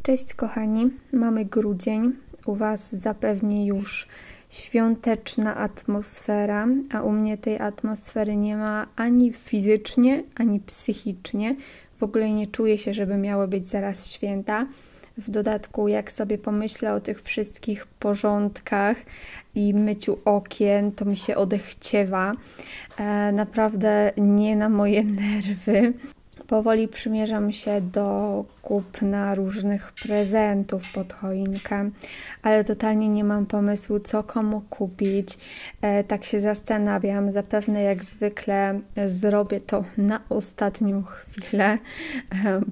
Cześć kochani, mamy grudzień, u Was zapewne już świąteczna atmosfera, a u mnie tej atmosfery nie ma ani fizycznie, ani psychicznie. W ogóle nie czuję się, żeby miały być zaraz święta. W dodatku, jak sobie pomyślę o tych wszystkich porządkach i myciu okien, to mi się odechciewa. Naprawdę nie na moje nerwy. Powoli przymierzam się do kupna różnych prezentów pod choinkę, ale totalnie nie mam pomysłu, co komu kupić. Tak się zastanawiam. Zapewne jak zwykle zrobię to na ostatnią chwilę,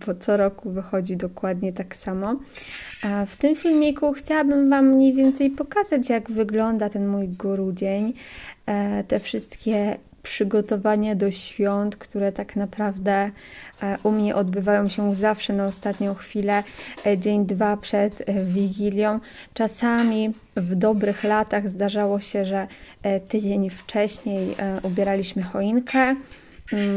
bo co roku wychodzi dokładnie tak samo. W tym filmiku chciałabym Wam mniej więcej pokazać, jak wygląda ten mój grudzień. Te wszystkie przygotowania do świąt, które tak naprawdę u mnie odbywają się zawsze na ostatnią chwilę, dzień, dwa przed Wigilią. Czasami w dobrych latach zdarzało się, że tydzień wcześniej ubieraliśmy choinkę,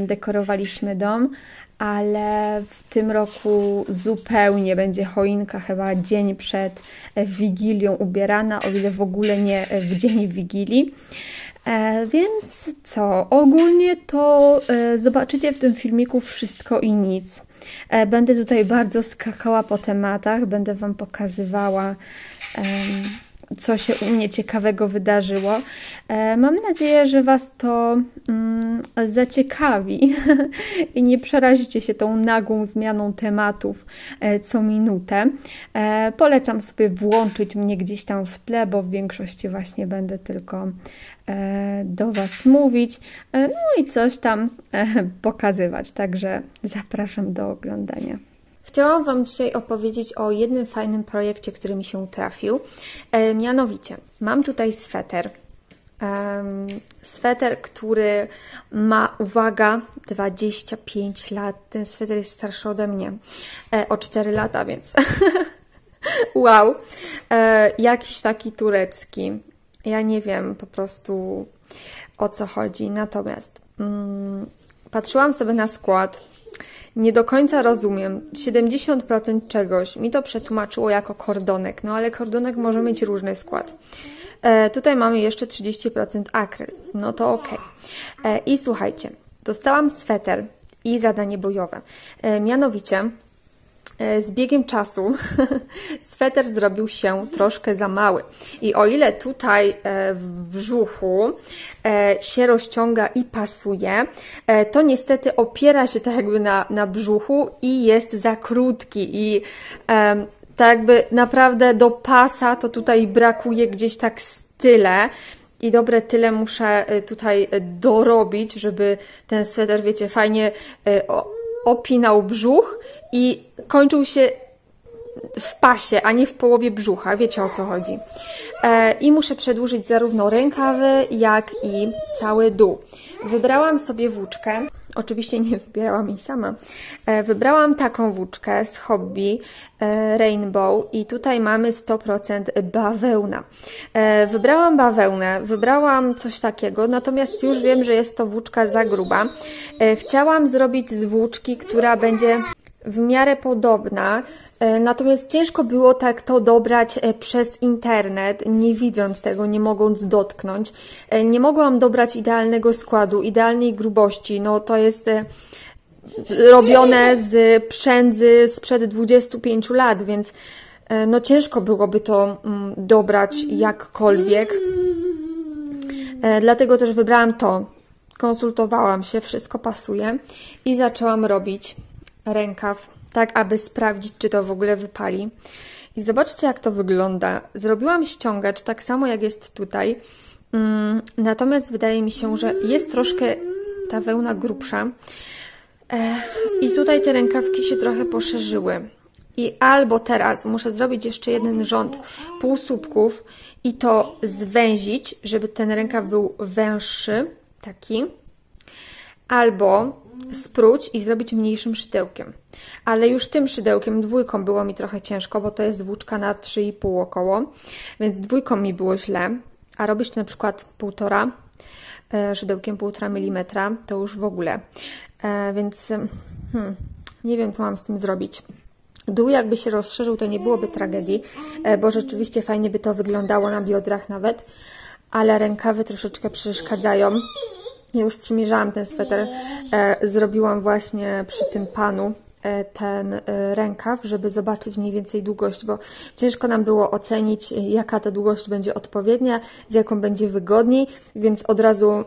dekorowaliśmy dom, ale w tym roku zupełnie będzie choinka chyba dzień przed Wigilią ubierana, o ile w ogóle nie w dzień Wigilii. Więc co? Ogólnie to zobaczycie w tym filmiku wszystko i nic. Będę tutaj bardzo skakała po tematach, będę Wam pokazywała, co się u mnie ciekawego wydarzyło. Mam nadzieję, że Was to zaciekawi i nie przerazicie się tą nagłą zmianą tematów co minutę. Polecam sobie włączyć mnie gdzieś tam w tle, bo w większości właśnie będę tylko do Was mówić, no i coś tam pokazywać, także zapraszam do oglądania. Chciałam Wam dzisiaj opowiedzieć o jednym fajnym projekcie, który mi się trafił. Mianowicie, mam tutaj sweter. Sweter, który ma, uwaga, 25 lat. Ten sweter jest starszy ode mnie o 4 lata, więc wow. Jakiś taki turecki. Ja nie wiem po prostu o co chodzi. Natomiast patrzyłam sobie na skład. Nie do końca rozumiem. 70% czegoś mi to przetłumaczyło jako kordonek, no ale kordonek może mieć różny skład. Tutaj mamy jeszcze 30% akryl, no to ok. I słuchajcie, dostałam sweter i zadanie bojowe. Mianowicie z biegiem czasu sweter zrobił się troszkę za mały. I o ile tutaj w brzuchu się rozciąga i pasuje, to niestety opiera się tak jakby na brzuchu i jest za krótki. I tak jakby naprawdę do pasa to tutaj brakuje gdzieś tak z tyle. I dobre tyle muszę tutaj dorobić, żeby ten sweter, wiecie, fajnie opinał brzuch i kończył się w pasie, a nie w połowie brzucha. Wiecie, o co chodzi. I muszę przedłużyć zarówno rękawy, jak i cały dół. Wybrałam sobie włóczkę. Oczywiście nie wybierałam jej sama. Wybrałam taką włóczkę z Hobbii Rainbow i tutaj mamy 100% bawełna. Wybrałam bawełnę, wybrałam coś takiego, natomiast już wiem, że jest to włóczka za gruba. Chciałam zrobić z włóczki, która będzie w miarę podobna, natomiast ciężko było tak to dobrać przez internet, nie widząc tego, nie mogąc dotknąć. Nie mogłam dobrać idealnego składu, idealnej grubości. No to jest robione z przędzy sprzed 25 lat, więc no ciężko byłoby to dobrać jakkolwiek. Dlatego też wybrałam to. Konsultowałam się, wszystko pasuje i zaczęłam robić rękaw, tak aby sprawdzić, czy to w ogóle wypali. I zobaczcie, jak to wygląda. Zrobiłam ściągacz, tak samo jak jest tutaj, natomiast wydaje mi się, że jest troszkę ta wełna grubsza i tutaj te rękawki się trochę poszerzyły. I albo teraz muszę zrobić jeszcze jeden rząd półsłupków i to zwęzić, żeby ten rękaw był węższy, taki, albo spróć i zrobić mniejszym szydełkiem. Ale już tym szydełkiem, dwójką było mi trochę ciężko, bo to jest włóczka na 3,5 około, więc dwójką mi było źle, a robić to na przykład 1,5 szydełkiem 1,5 mm, to już w ogóle. Więc nie wiem, co mam z tym zrobić. Dół jakby się rozszerzył, to nie byłoby tragedii, bo rzeczywiście fajnie by to wyglądało na biodrach nawet, ale rękawy troszeczkę przeszkadzają. Ja już przymierzałam ten sweter, zrobiłam właśnie przy tym panu ten rękaw, żeby zobaczyć mniej więcej długość, bo ciężko nam było ocenić, jaka ta długość będzie odpowiednia, z jaką będzie wygodniej, więc od razu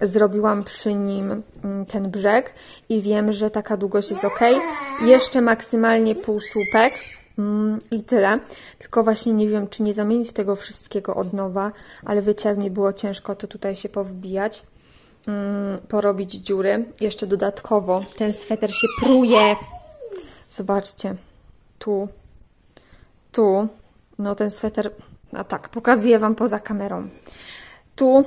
zrobiłam przy nim ten brzeg i wiem, że taka długość jest ok. Jeszcze maksymalnie pół słupek i tyle. Tylko właśnie nie wiem, czy nie zamienić tego wszystkiego od nowa, ale wiecie, jak mi było ciężko to tutaj się powbijać, porobić dziury. Jeszcze dodatkowo ten sweter się pruje. Zobaczcie, tu, no ten sweter, a tak, pokazuję Wam poza kamerą. Tu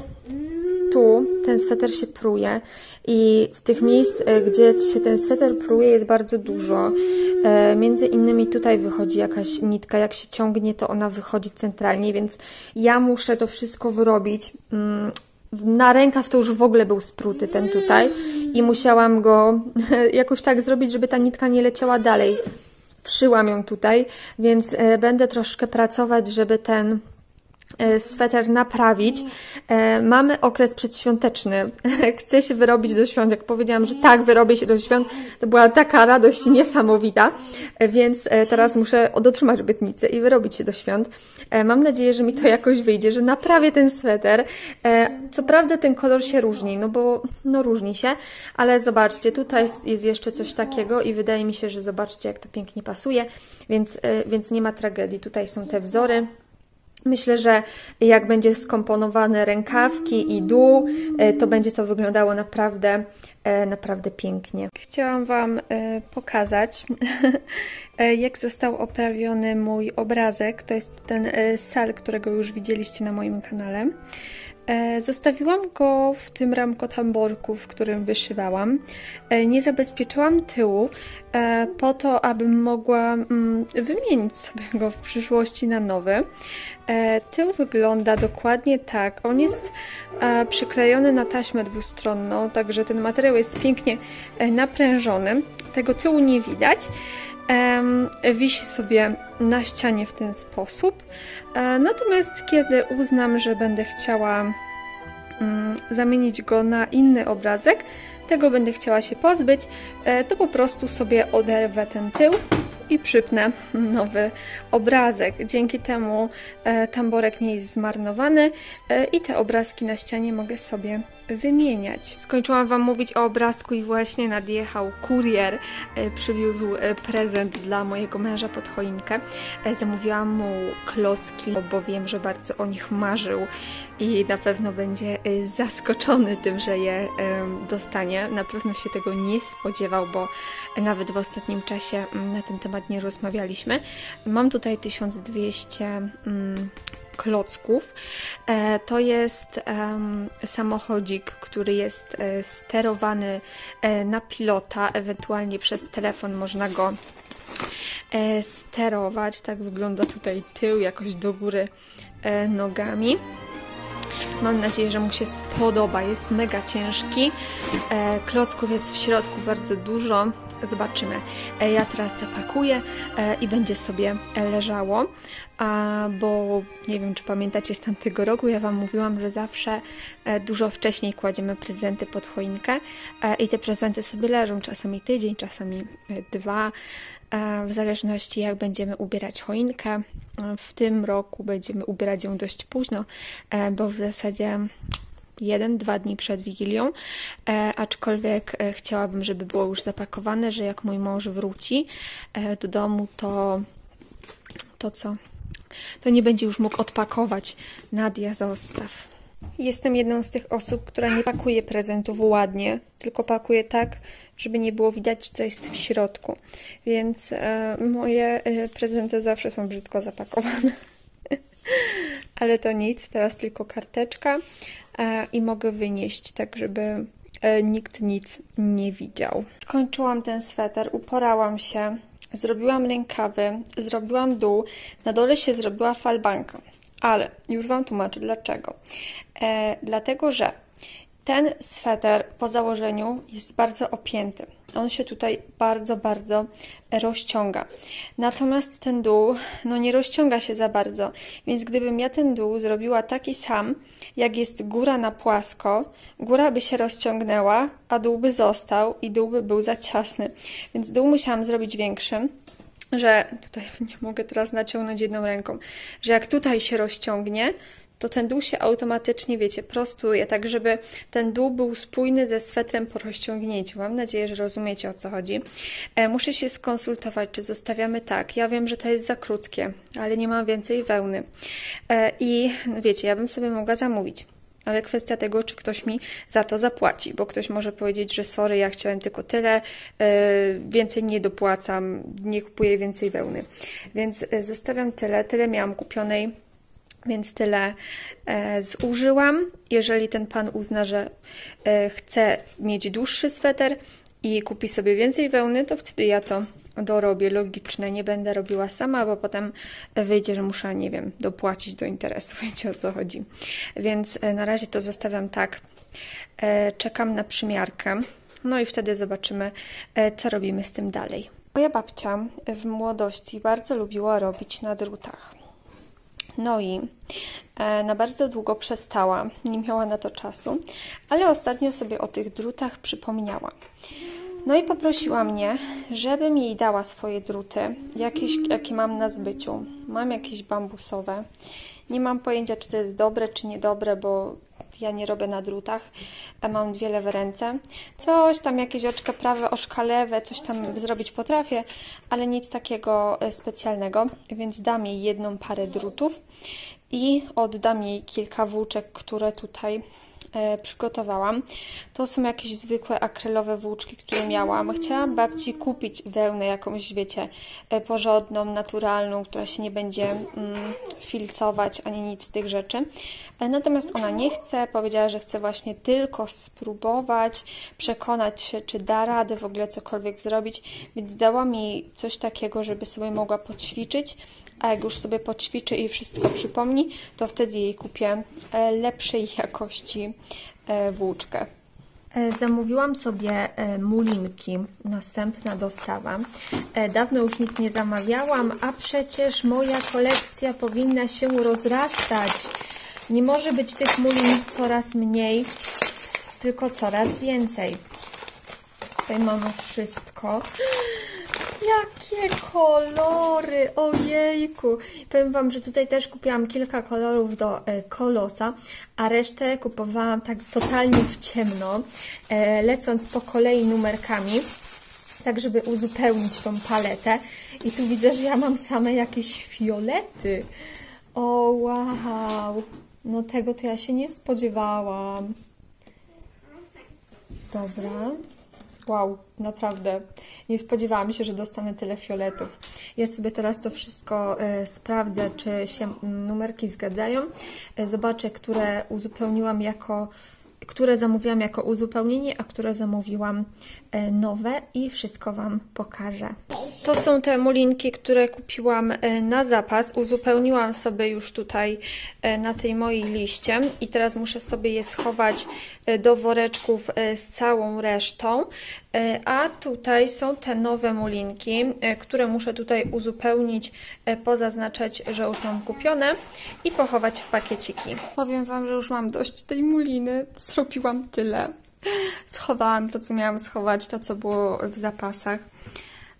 ten sweter się pruje i w tych miejsc, gdzie się ten sweter pruje, jest bardzo dużo. Między innymi tutaj wychodzi jakaś nitka, jak się ciągnie, to ona wychodzi centralnie, więc ja muszę to wszystko wyrobić. Na rękaw to już w ogóle był spruty ten tutaj i musiałam go jakoś tak zrobić, żeby ta nitka nie leciała dalej. Wszyłam ją tutaj, więc będę troszkę pracować, żeby ten sweter naprawić. Mamy okres przedświąteczny. Chcę się wyrobić do świąt. Jak powiedziałam, że tak, wyrobię się do świąt, to była taka radość niesamowita, więc teraz muszę dotrzymać obietnicy i wyrobić się do świąt. Mam nadzieję, że mi to jakoś wyjdzie, że naprawię ten sweter. Co prawda ten kolor się różni, no bo różni się, ale zobaczcie, tutaj jest jeszcze coś takiego i wydaje mi się, że zobaczcie, jak to pięknie pasuje, więc nie ma tragedii. Tutaj są te wzory. Myślę, że jak będzie skomponowane rękawki i dół, to będzie to wyglądało naprawdę pięknie. Chciałam Wam pokazać, jak został oprawiony mój obrazek. To jest ten sal, którego już widzieliście na moim kanale. Zostawiłam go w tym ramkotamborku, w którym wyszywałam. Nie zabezpieczyłam tyłu po to, abym mogła wymienić sobie go w przyszłości na nowy. Tył wygląda dokładnie tak. On jest przyklejony na taśmę dwustronną, także ten materiał jest pięknie naprężony. Tego tyłu nie widać. Wisi sobie na ścianie w ten sposób. Natomiast kiedy uznam, że będę chciała zamienić go na inny obrazek, tego będę chciała się pozbyć, to po prostu sobie oderwę ten tył i przypnę nowy obrazek. Dzięki temu tamborek nie jest zmarnowany i te obrazki na ścianie mogę sobie wymieniać. Skończyłam Wam mówić o obrazku i właśnie nadjechał kurier. Przywiózł prezent dla mojego męża pod choinkę. Zamówiłam mu klocki, bo wiem, że bardzo o nich marzył i na pewno będzie zaskoczony tym, że je dostanie. Na pewno się tego nie spodziewał, bo nawet w ostatnim czasie na ten temat nie rozmawialiśmy. Mam tutaj 1200 klocków. To jest samochodzik, który jest sterowany na pilota, ewentualnie przez telefon można go sterować. Tak wygląda tutaj tył, jakoś do góry nogami. Mam nadzieję, że mu się spodoba. Jest mega ciężki. Klocków jest w środku bardzo dużo. Zobaczymy. Ja teraz zapakuję i będzie sobie leżało. Bo nie wiem, czy pamiętacie z tamtego roku, ja Wam mówiłam, że zawsze dużo wcześniej kładziemy prezenty pod choinkę i te prezenty sobie leżą czasami tydzień, czasami 2, w zależności jak będziemy ubierać choinkę. W tym roku będziemy ubierać ją dość późno, bo w zasadzie 1-2 dni przed Wigilią, aczkolwiek chciałabym, żeby było już zapakowane, że jak mój mąż wróci do domu, to co? To nie będzie już mógł odpakować. Nadia, zostaw. Jestem jedną z tych osób, która nie pakuje prezentów ładnie, tylko pakuje tak, żeby nie było widać, co jest w środku. Więc moje prezenty zawsze są brzydko zapakowane. Ale to nic, teraz tylko karteczka i mogę wynieść, tak żeby nikt nic nie widział. Skończyłam ten sweter, uporałam się. Zrobiłam rękawy, zrobiłam dół, na dole się zrobiła falbanka, ale już Wam tłumaczę dlaczego. Dlatego, że ten sweter po założeniu jest bardzo opięty. on się tutaj bardzo, bardzo rozciąga. Natomiast ten dół, no nie rozciąga się za bardzo, więc gdybym ja ten dół zrobiła taki sam, jak jest góra na płasko, góra by się rozciągnęła, a dół by został i dół by był za ciasny. Więc dół musiałam zrobić większy, że tutaj nie mogę teraz naciągnąć jedną ręką, że jak tutaj się rozciągnie, to ten dół się automatycznie, wiecie, prostuje, tak żeby ten dół był spójny ze swetrem po rozciągnięciu. Mam nadzieję, że rozumiecie, o co chodzi. Muszę się skonsultować, czy zostawiamy tak. Ja wiem, że to jest za krótkie, ale nie mam więcej wełny. I wiecie, ja bym sobie mogła zamówić. Ale kwestia tego, czy ktoś mi za to zapłaci, bo ktoś może powiedzieć, że sorry, ja chciałem tylko tyle, więcej nie dopłacam, nie kupuję więcej wełny. Więc zostawiam tyle miałam kupionej, więc tyle zużyłam. Jeżeli ten pan uzna, że chce mieć dłuższy sweter i kupi sobie więcej wełny, to wtedy ja to dorobię, logiczne. Nie będę robiła sama, bo potem wyjdzie, że muszę, nie wiem, dopłacić do interesu. Wiecie, o co chodzi. Więc na razie to zostawiam tak. Czekam na przymiarkę. No i wtedy zobaczymy, co robimy z tym dalej. Moja babcia w młodości bardzo lubiła robić na drutach. No i na bardzo długo przestała, nie miała na to czasu, ale ostatnio sobie o tych drutach przypomniała. No i poprosiła mnie, żebym jej dała swoje druty, jakieś, jakie mam na zbyciu. Mam jakieś bambusowe. Nie mam pojęcia, czy to jest dobre, czy niedobre, bo ja nie robię na drutach. Mam dwie lewe ręce. Coś tam, jakieś oczka prawe, oczka lewe, coś tam zrobić potrafię, ale nic takiego specjalnego, więc dam jej jedną parę drutów i oddam jej kilka włóczek, które tutaj przygotowałam. To są jakieś zwykłe akrylowe włóczki, które miałam. Chciałam babci kupić wełnę jakąś, wiecie, porządną, naturalną, która się nie będzie filcować, ani nic z tych rzeczy. Natomiast ona nie chce, powiedziała, że chce właśnie tylko spróbować, przekonać się, czy da radę w ogóle cokolwiek zrobić, więc dała mi coś takiego, żeby sobie mogła poćwiczyć, a jak już sobie poćwiczy i wszystko przypomni, to wtedy jej kupię lepszej jakości włóczkę. Zamówiłam sobie mulinki, następna dostawa. Dawno już nic nie zamawiałam, a przecież moja kolekcja powinna się rozrastać. Nie może być tych mulin coraz mniej, tylko coraz więcej. Tutaj mamy wszystko. Jakie kolory! Ojejku! Powiem Wam, że tutaj też kupiłam kilka kolorów do kolosa, a resztę kupowałam tak totalnie w ciemno, lecąc po kolei numerkami, tak żeby uzupełnić tą paletę. I tu widzę, że ja mam same jakieś fiolety. O, wow! No tego to ja się nie spodziewałam. Dobra. Wow, naprawdę nie spodziewałam się, że dostanę tyle fioletów. Ja sobie teraz to wszystko sprawdzę, czy się numerki zgadzają. Zobaczę, które uzupełniłam które zamówiłam jako uzupełnienie, a które zamówiłam nowe i wszystko Wam pokażę. To są te mulinki, które kupiłam na zapas. Uzupełniłam sobie już tutaj na tej mojej liście i teraz muszę sobie je schować do woreczków z całą resztą. A tutaj są te nowe mulinki, które muszę tutaj uzupełnić, pozaznaczać, że już mam kupione i pochować w pakieciki. Powiem Wam, że już mam dość tej muliny. Zrobiłam tyle. Schowałam to, co miałam schować, to, co było w zapasach.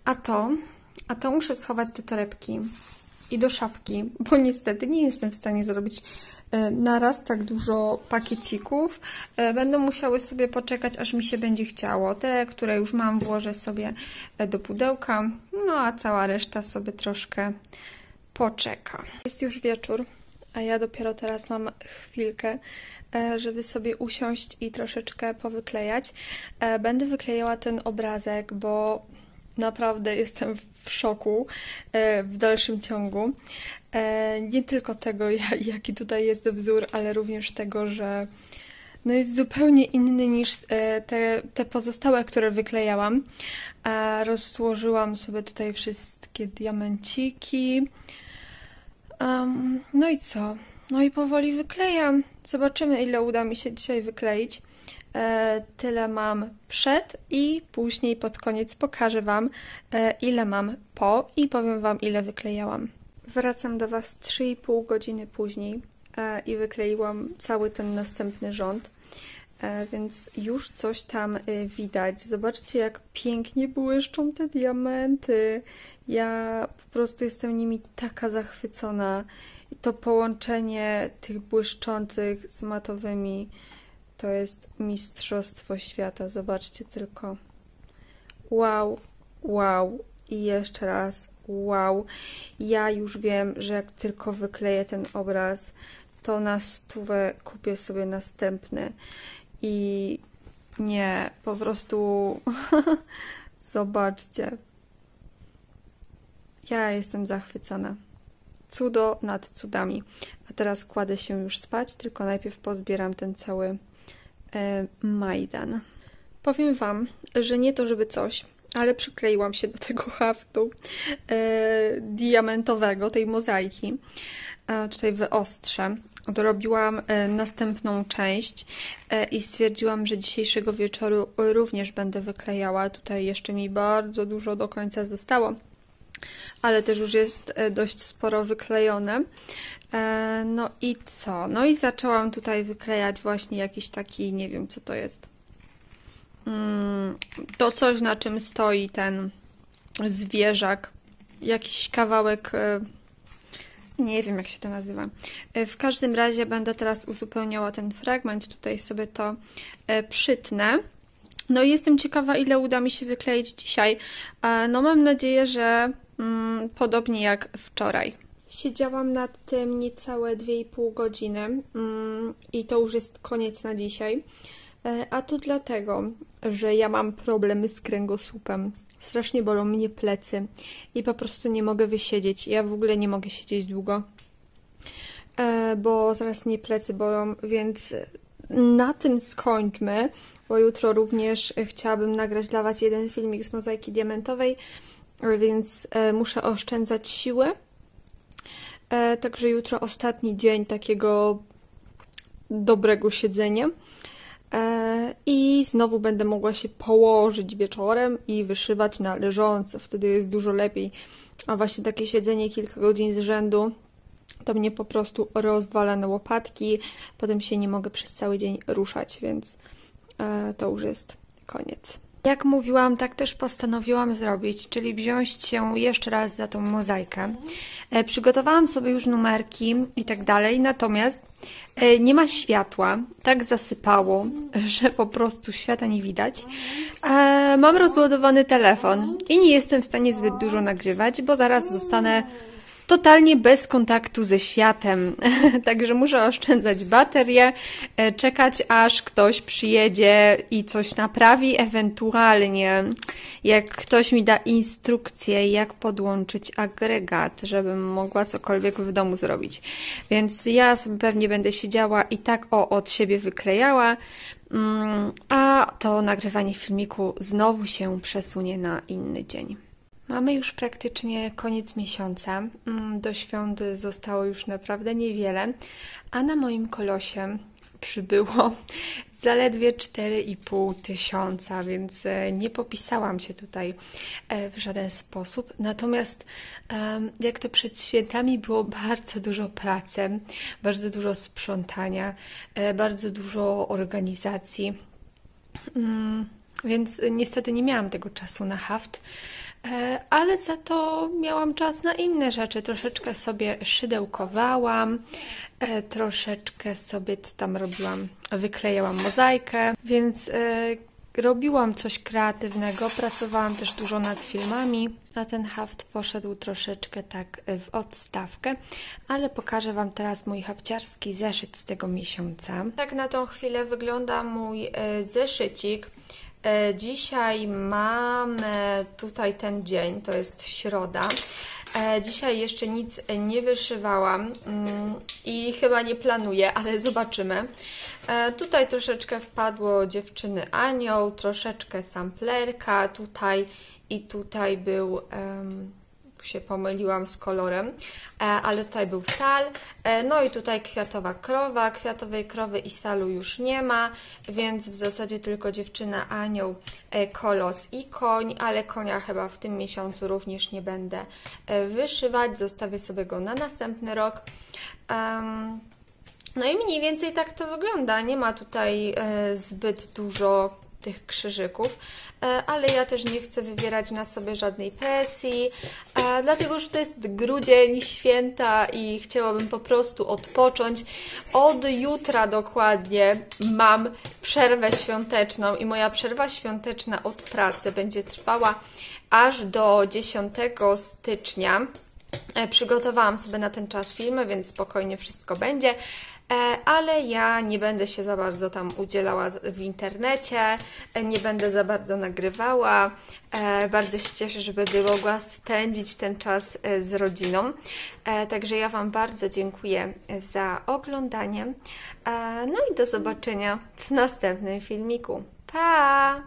A to muszę schować do torebki i do szafki, bo niestety nie jestem w stanie zrobić naraz tak dużo pakiecików. Będą musiały sobie poczekać, aż mi się będzie chciało. Te, które już mam, włożę sobie do pudełka, no a cała reszta sobie troszkę poczeka. Jest już wieczór, a ja dopiero teraz mam chwilkę, żeby sobie usiąść i troszeczkę powyklejać. Będę wyklejała ten obrazek, bo naprawdę jestem w szoku w dalszym ciągu. Nie tylko tego, jaki tutaj jest wzór, ale również tego, że no jest zupełnie inny niż te pozostałe, które wyklejałam. Rozłożyłam sobie tutaj wszystkie diamenciki. No i co? No i powoli wyklejam. Zobaczymy, ile uda mi się dzisiaj wykleić. Tyle mam przed i później pod koniec pokażę Wam, ile mam po i powiem Wam, ile wyklejałam. Wracam do Was 3,5 godziny później i wykleiłam cały ten następny rząd, więc już coś tam widać. Zobaczcie, jak pięknie błyszczą te diamenty. Ja po prostu jestem nimi taka zachwycona. To połączenie tych błyszczących z matowymi to jest mistrzostwo świata. Zobaczcie tylko. Wow, wow. I jeszcze raz wow. Ja już wiem, że jak tylko wykleję ten obraz, to na 100 kupię sobie następny. I nie, po prostu zobaczcie. Ja jestem zachwycona. Cudo nad cudami. A teraz kładę się już spać, tylko najpierw pozbieram ten cały majdan. Powiem Wam, że nie to żeby coś, ale przykleiłam się do tego haftu diamentowego, tej mozaiki. Tutaj wyostrzę. Dorobiłam następną część i stwierdziłam, że dzisiejszego wieczoru również będę wyklejała. Tutaj jeszcze mi bardzo dużo do końca zostało, ale też już jest dość sporo wyklejone. No i co? No i zaczęłam tutaj wyklejać właśnie jakiś taki, nie wiem co to jest. To coś, na czym stoi ten zwierzak. Jakiś kawałek, nie wiem jak się to nazywa. W każdym razie będę teraz uzupełniała ten fragment. Tutaj sobie to przytnę. No i jestem ciekawa, ile uda mi się wykleić dzisiaj. No mam nadzieję, że podobnie jak wczoraj. Siedziałam nad tym niecałe 2,5 godziny i to już jest koniec na dzisiaj. A to dlatego, że ja mam problemy z kręgosłupem. Strasznie bolą mnie plecy i po prostu nie mogę wysiedzieć. Ja w ogóle nie mogę siedzieć długo, bo zaraz mnie plecy bolą, więc na tym skończmy, bo jutro również chciałabym nagrać dla Was jeden filmik z mozaiki diamentowej, więc muszę oszczędzać siły. Także jutro ostatni dzień takiego dobrego siedzenia. I znowu będę mogła się położyć wieczorem i wyszywać na leżąco. Wtedy jest dużo lepiej. A właśnie takie siedzenie kilka godzin z rzędu to mnie po prostu rozwala na łopatki. Potem się nie mogę przez cały dzień ruszać, więc to już jest koniec. Jak mówiłam, tak też postanowiłam zrobić, czyli wziąć się jeszcze raz za tą mozaikę. Przygotowałam sobie już numerki i tak dalej, natomiast nie ma światła, tak zasypało, że po prostu świata nie widać. Mam rozładowany telefon i nie jestem w stanie zbyt dużo nagrywać, bo zaraz zostanę totalnie bez kontaktu ze światem. Także muszę oszczędzać baterię, czekać aż ktoś przyjedzie i coś naprawi, ewentualnie jak ktoś mi da instrukcję, jak podłączyć agregat, żebym mogła cokolwiek w domu zrobić. Więc ja sobie pewnie będę siedziała i tak od siebie wyklejała, a to nagrywanie filmiku znowu się przesunie na inny dzień. Mamy już praktycznie koniec miesiąca, do świąt zostało już naprawdę niewiele, a na moim kolosie przybyło zaledwie 4,5 tysiąca, więc nie popisałam się tutaj w żaden sposób. Natomiast jak to przed świętami było bardzo dużo pracy, bardzo dużo sprzątania, bardzo dużo organizacji, więc niestety nie miałam tego czasu na haft. Ale za to miałam czas na inne rzeczy. Troszeczkę sobie szydełkowałam, troszeczkę sobie co tam robiłam, wyklejałam mozaikę, więc robiłam coś kreatywnego, pracowałam też dużo nad filmami, a ten haft poszedł troszeczkę tak w odstawkę, ale pokażę Wam teraz mój hafciarski zeszyt z tego miesiąca. Tak na tą chwilę wygląda mój zeszycik. Dzisiaj mamy tutaj ten dzień, to jest środa. Dzisiaj jeszcze nic nie wyszywałam i chyba nie planuję, ale zobaczymy. Tutaj troszeczkę wpadło dziewczyny anioł, troszeczkę samplerka tutaj i tutaj był się pomyliłam z kolorem, ale tutaj był sal, no i tutaj kwiatowa krowa, kwiatowej krowy i salu już nie ma, więc w zasadzie tylko dziewczyna, anioł, kolos i koń, ale konia chyba w tym miesiącu również nie będę wyszywać, zostawię sobie go na następny rok. No i mniej więcej tak to wygląda, nie ma tutaj zbyt dużo tych krzyżyków, ale ja też nie chcę wywierać na sobie żadnej presji, dlatego że to jest grudzień, święta i chciałabym po prostu odpocząć. Od jutra dokładnie mam przerwę świąteczną i moja przerwa świąteczna od pracy będzie trwała aż do 10 stycznia. Przygotowałam sobie na ten czas filmy, więc spokojnie wszystko będzie. Ale ja nie będę się za bardzo tam udzielała w internecie, nie będę za bardzo nagrywała. Bardzo się cieszę, że będę mogła spędzić ten czas z rodziną. Także ja Wam bardzo dziękuję za oglądanie. No i do zobaczenia w następnym filmiku. Pa!